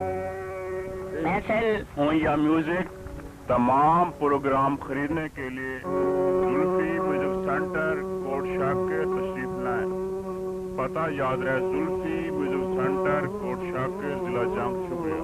हो या म्यूजिक तमाम प्रोग्राम खरीदने के लिए जुल्फी म्यूजिक सेंटर कोट शाके तशरीफ लाएं। पता याद रहे, जुल्फी म्यूजिक सेंटर कोट शाके जिला जंग। शुक्रिया।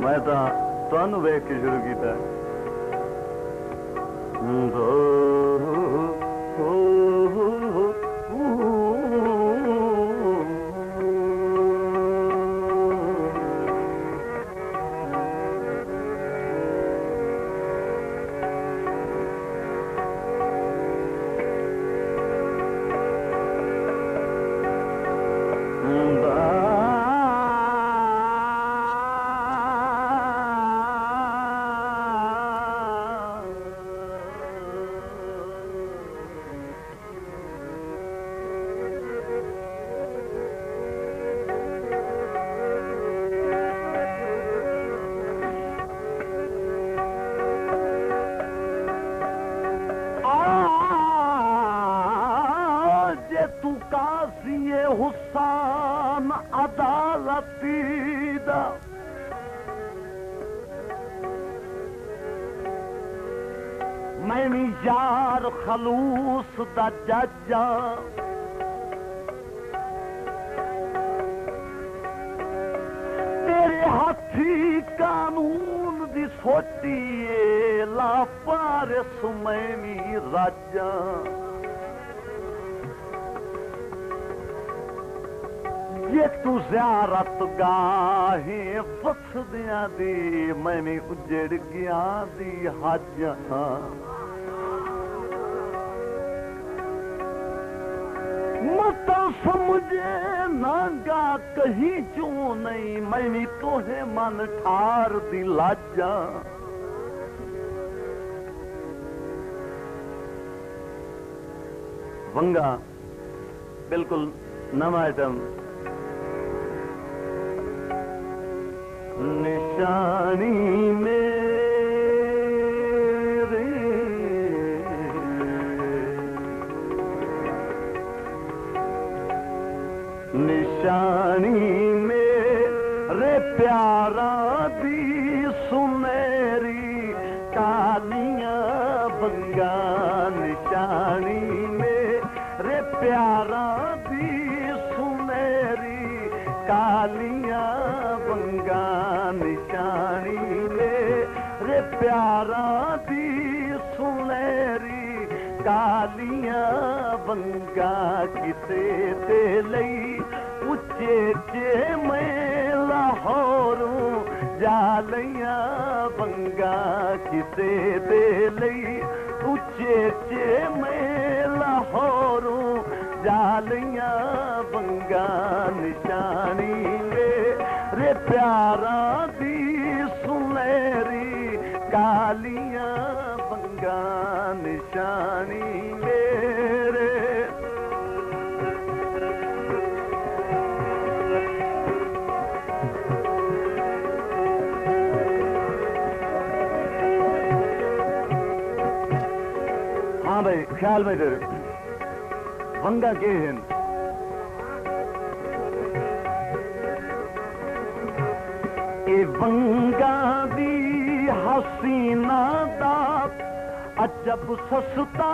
मैं तो वेख के शुरू किया। तू काज़ी हुसैन अदालती दा मैनी यार खलूस दा जज्जा तेरे हाथी कानून दी सोटी ला पारिस मैनी राजा। ये तू ज़ियारत गाहे वसदियां दी मैंने उजड़ गया दी हज। मत समझे नागा कहीं क्यों नहीं मैंने तोहे मन ठार दी लाजा। वंगा बिल्कुल नवा आइटम। निशानी मेरे निशानी मेरे प्यारा दी सुमेरी कालियां बंगा। निशानी मेरे प्यारा दी सुमेरी कालियां बंगा। निशानी मेरे प्यारा दी सुनहरी कालियां बंगा। किसे ते लई उच्चे चे मैं लाहौरों जालियां बंगा। किसे ते लई उच्चे चे मैं लाहौरों जालियां बंगा। निशानी रे प्यारा दी सुनहरी कालियां बंगा। निशानी मेरे हाँ भाई ख्याल में तेरे वंगा के हैं। वंगा दी हसीना दा अजब सस्ता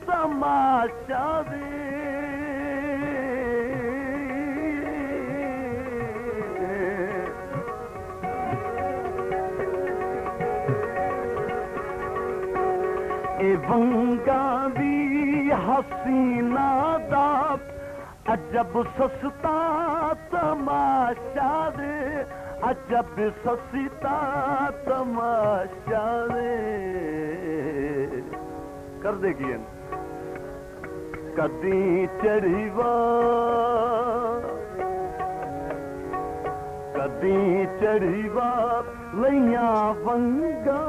तमाशा दे। वंगा दी हसीना दा अजब सस्ता तमाशा दे। अजब सस्ता तमाशा दे कर देगी। कदी चढ़ीवा कदी चढ़ीवा लैया वंगा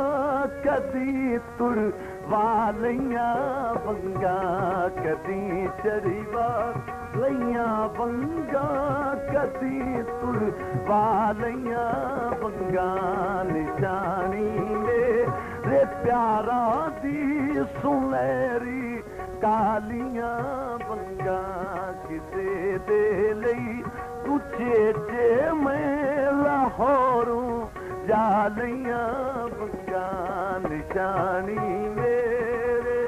कदी तुरवा लैया वंगा कदी चढ़ीवा लैया वंगा कदी तुरवा लैया वंगा निशानी मेरे प्यारा दी सुनहरी कालियां वंगा किसे दे लई उचेचे मैं लाहौरों जा लैया वंगा निशानी मेरे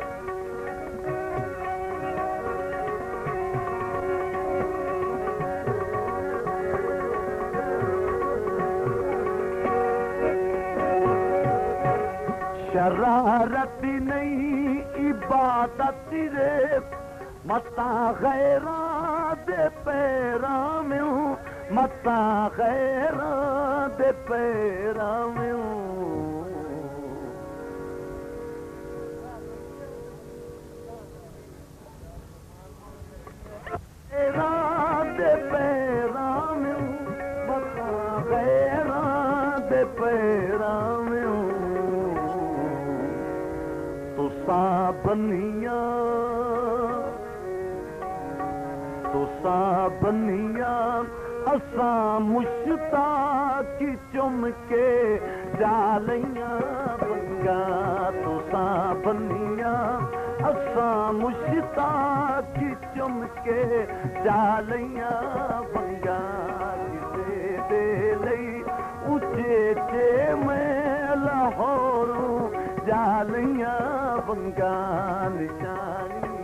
शरारत नहीं इबादत रे मता गैरा दे पैरा में हूँ मता गैरा दे पैरा में हूँ गैरा दे पैरा में हूँ मता गैरा दे पैरा में हूँ तुसा बनिया असा मुश्ताक चुम के जालिया वंगा तुसा बनिया असा मुश्ताक चुम के जालिया वंगा किसे दे लई उचेचे मैं लाहौरों जालिया वंगा निशानी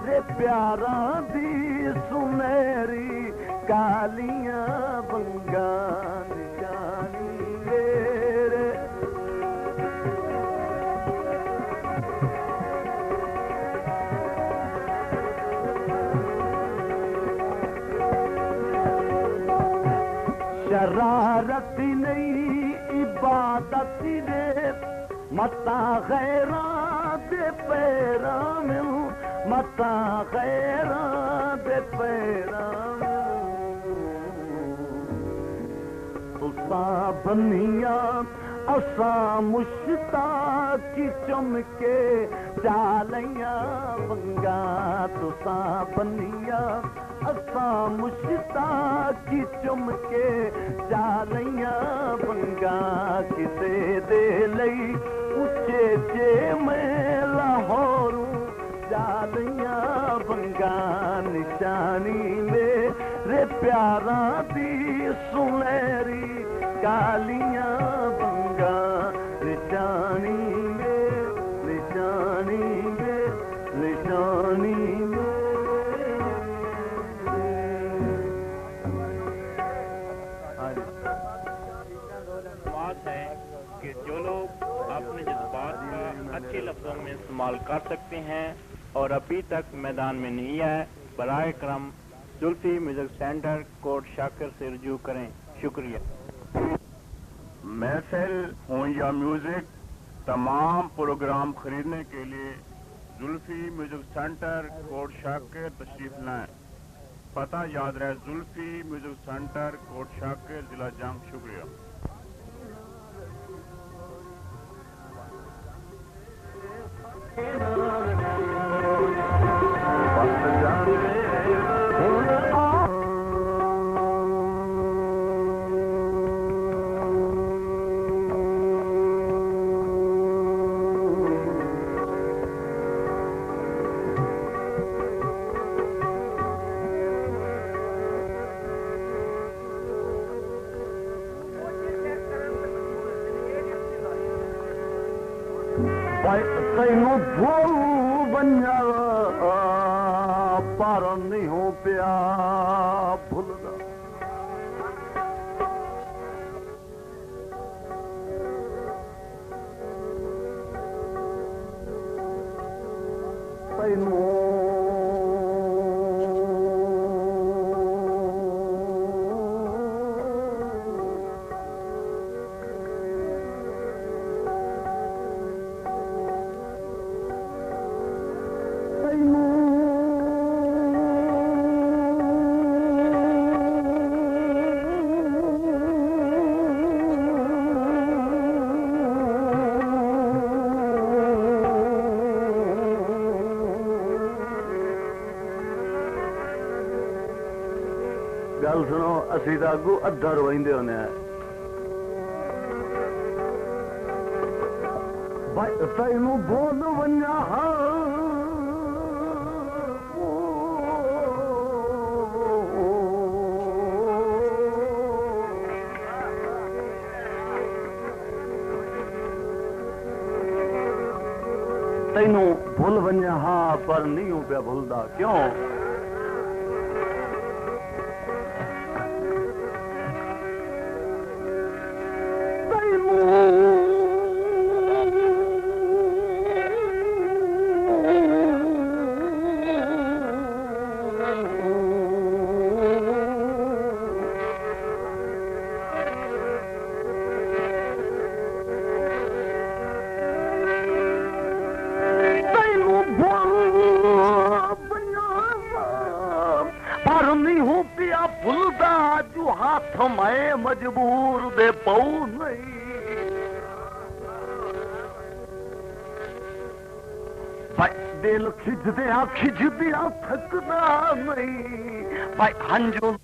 रे प्यारा दी सुनहरी कालियां वंगा निशानी मेरे शरारत नहीं इबादत रे मता गैरा दे पैरा में हूँ मता गैरा दे पैरा में तुसा बनिया असा मुश्ताक चमके जालिया वंगा तुसा बनिया असा मुश्ताक चमके जालिया वंगा किसे दे लई उचेचे मैं लाहौरों जालिया वंगा निशानी मेरे प्यारा दी सुनहरी कालियां वंगा निशानी निशानी निशानी बात है कि जो लोग अपने जज्बात को अच्छे लफ्जों में इस्तेमाल कर सकते हैं और अभी तक मैदान में नहीं आए बराए करम जुल्फी म्यूजिक सेंटर कोट शाकर से रुजू करें। शुक्रिया। महफिल होया म्यूजिक तमाम प्रोग्राम खरीदने के लिए जुल्फी म्यूजिक सेंटर कोट शाकर तशरीफ लाएं। पता याद रहे जुल्फी म्यूजिक सेंटर कोट शाकर जिला जंग। शुक्रिया। तैनू भूल बना पर नहीं हो पिया भूलदा तैनू गल सुनो असी तो अगू अद्धा रोइंदे होने तैनू बोल वन्या तैनू भूल वन्या हाँ पर नहीं हूं पे भूलदा क्यों हाथ मैं मजबूर दे पाऊ नहीं भाई दिल खिंचदे खिंचदिया थकदा नहीं भाई हंजू